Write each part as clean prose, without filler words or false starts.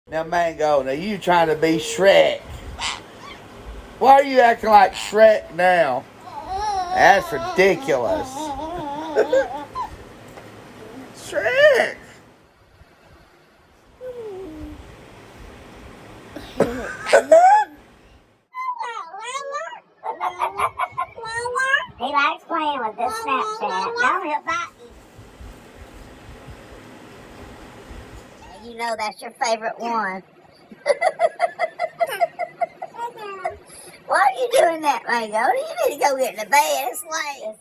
Now, Mango, now you trying to be Shrek. Why are you acting like Shrek now? That's ridiculous. Shrek. He likes playing with this Snapchat. No, he'll bite you. You know that's your favorite one. Why are you doing that, Mango? You need to go get in the bed. It's late.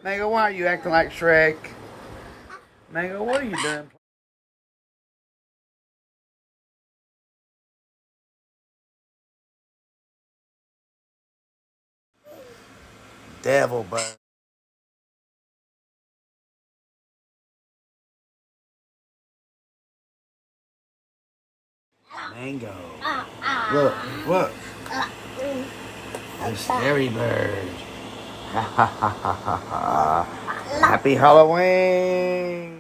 Mango, why are you acting like Shrek? Mango, what are you doing? Devil bird. Mango. Look, look. The scary bird. Happy Halloween.